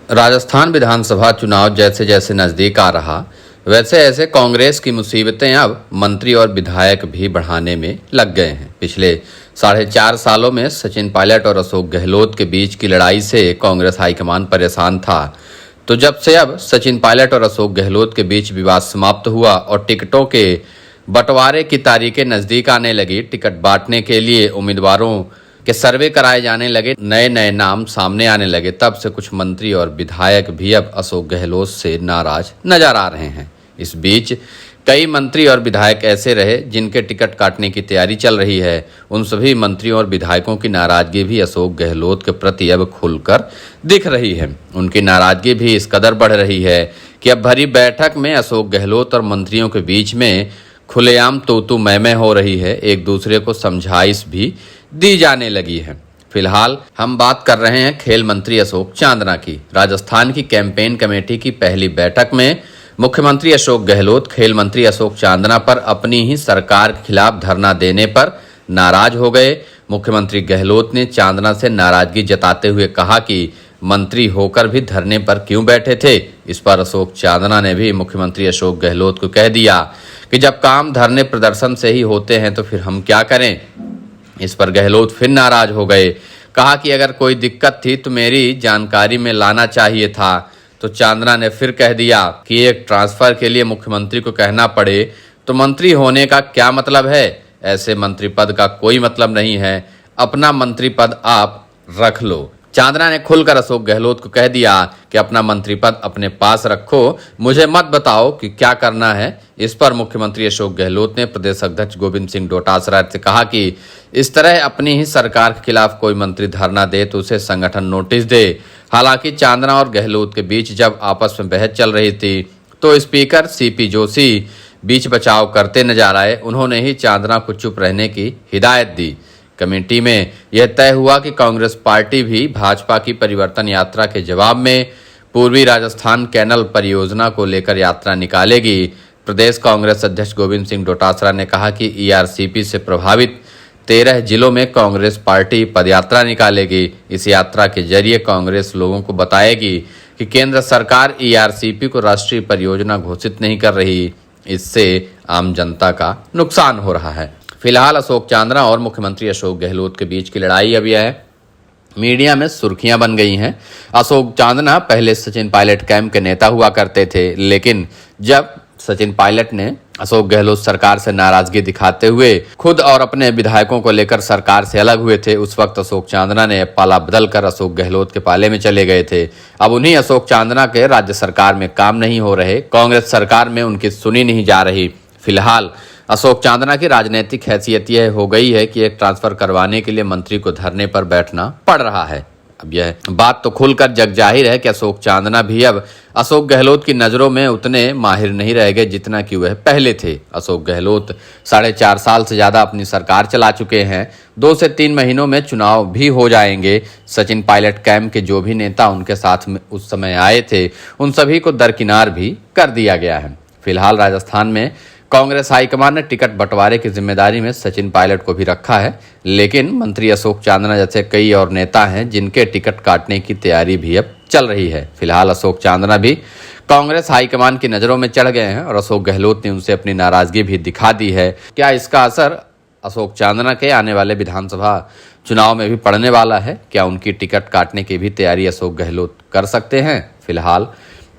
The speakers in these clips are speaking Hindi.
राजस्थान विधानसभा चुनाव जैसे जैसे नजदीक आ रहा वैसे ऐसे कांग्रेस की मुसीबतें अब मंत्री और विधायक भी बढ़ाने में लग गए हैं। पिछले 4.5 सालों में सचिन पायलट और अशोक गहलोत के बीच की लड़ाई से कांग्रेस हाईकमान परेशान था। तो जब से अब सचिन पायलट और अशोक गहलोत के बीच विवाद समाप्त हुआ और टिकटों के बंटवारे की तारीखें नजदीक आने लगी, टिकट बांटने के लिए उम्मीदवारों के सर्वे कराए जाने लगे, नए नए नाम सामने आने लगे, तब से कुछ मंत्री और विधायक भी अब अशोक गहलोत से नाराज नजर आ रहे हैं। इस बीच कई मंत्री और विधायक ऐसे रहे जिनके टिकट काटने की तैयारी चल रही है। उन सभी मंत्रियों और विधायकों की नाराजगी भी अशोक गहलोत के प्रति अब खुलकर दिख रही है। उनकी नाराजगी भी इस कदर बढ़ रही है कि अब भरी बैठक में अशोक गहलोत और मंत्रियों के बीच में खुलेआम तू मैं हो रही है। एक दूसरे को समझाइश भी दी जाने लगी है। फिलहाल हम बात कर रहे हैं खेल मंत्री अशोक चांदना की। राजस्थान की कैंपेन कमेटी की पहली बैठक में मुख्यमंत्री अशोक गहलोत खेल मंत्री अशोक चांदना पर अपनी ही सरकार के खिलाफ धरना देने पर नाराज हो गए। मुख्यमंत्री गहलोत ने चांदना से नाराजगी जताते हुए कहा कि मंत्री होकर भी धरने पर क्यों बैठे थे। इस पर अशोक चांदना ने भी मुख्यमंत्री अशोक गहलोत को कह दिया कि जब काम धरने प्रदर्शन से ही होते हैं तो फिर हम क्या करें। इस पर गहलोत फिर नाराज हो गए। कहा कि अगर कोई दिक्कत थी तो मेरी जानकारी में लाना चाहिए था। तो चांदना ने फिर कह दिया कि एक ट्रांसफर के लिए मुख्यमंत्री को कहना पड़े तो मंत्री होने का क्या मतलब है। ऐसे मंत्री पद का कोई मतलब नहीं है, अपना मंत्री पद आप रख लो। चांदना ने खुलकर अशोक गहलोत को कह दिया कि अपना मंत्री पद अपने पास रखो, मुझे मत बताओ कि क्या करना है। इस पर मुख्यमंत्री अशोक गहलोत ने प्रदेश अध्यक्ष गोविंद सिंह डोटासरा से कहा कि इस तरह अपनी ही सरकार के खिलाफ कोई मंत्री धरना दे तो उसे संगठन नोटिस दे। हालांकि चांदना और गहलोत के बीच जब आपस में बहस चल रही थी तो स्पीकर सीपी जोशी बीच बचाव करते नजर आए। उन्होंने ही चांदना को चुप रहने की हिदायत दी। कमेटी में यह तय हुआ कि कांग्रेस पार्टी भी भाजपा की परिवर्तन यात्रा के जवाब में पूर्वी राजस्थान कैनल परियोजना को लेकर यात्रा निकालेगी। प्रदेश कांग्रेस अध्यक्ष गोविंद सिंह डोटासरा ने कहा कि ईआरसीपी से प्रभावित 13 जिलों में कांग्रेस पार्टी पदयात्रा निकालेगी। इस यात्रा के जरिए कांग्रेस लोगों को बताएगी कि केंद्र सरकार ईआरसीपी को राष्ट्रीय परियोजना घोषित नहीं कर रही, इससे आम जनता का नुकसान हो रहा है। फिलहाल अशोक चांदना और मुख्यमंत्री अशोक गहलोत के बीच की लड़ाई अब यह है मीडिया में सुर्खियां बन गई हैं। अशोक चांदना पहले सचिन पायलट कैंप के नेता हुआ करते थे, लेकिन जब सचिन पायलट ने अशोक गहलोत सरकार से नाराजगी दिखाते हुए खुद और अपने विधायकों को लेकर सरकार से अलग हुए थे, उस वक्त अशोक चांदना ने पाला बदल कर अशोक गहलोत के पाले में चले गए थे। अब उन्हीं अशोक चांदना के राज्य सरकार में काम नहीं हो रहे, कांग्रेस सरकार में उनकी सुनी नहीं जा रही। फिलहाल अशोक चांदना की राजनीतिक हैसियत यह हो गई है कि एक ट्रांसफर करवाने के लिए मंत्री को धरने पर बैठना पड़ रहा है। अब यह बात तो खुलकर जग जाहिर है कि अशोक चांदना भी अब अशोक गहलोत की नज़रों में उतने माहिर नहीं रह गए जितना कि वह पहले थे। अशोक गहलोत 4.5 साल से ज़्यादा अपनी सरकार चला चुके हैं। 2 से 3 महीनों में चुनाव भी हो जाएंगे। सचिन पायलट कैंप के जो भी नेता उनके साथ में उस समय आए थे उन सभी को दरकिनार भी कर दिया गया है। फिलहाल राजस्थान में कांग्रेस हाईकमान ने टिकट बंटवारे की जिम्मेदारी में सचिन पायलट को भी रखा है, लेकिन मंत्री अशोक चांदना जैसे कई और नेता हैं जिनके टिकट काटने की तैयारी भी अब चल रही है। फिलहाल अशोक चांदना भी कांग्रेस हाईकमान की नज़रों में चढ़ गए हैं और अशोक गहलोत ने उनसे अपनी नाराजगी भी दिखा दी है। क्या इसका असर अशोक चांदना के आने वाले विधानसभा चुनाव में भी पड़ने वाला है? क्या उनकी टिकट काटने की भी तैयारी अशोक गहलोत कर सकते हैं? फिलहाल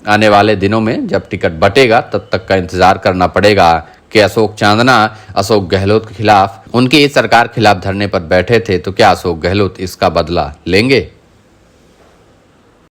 आने वाले दिनों में जब टिकट बटेगा तब तक का इंतजार करना पड़ेगा कि अशोक चांदना अशोक गहलोत के खिलाफ उनकी इस सरकार के खिलाफ धरने पर बैठे थे तो क्या अशोक गहलोत इसका बदला लेंगे।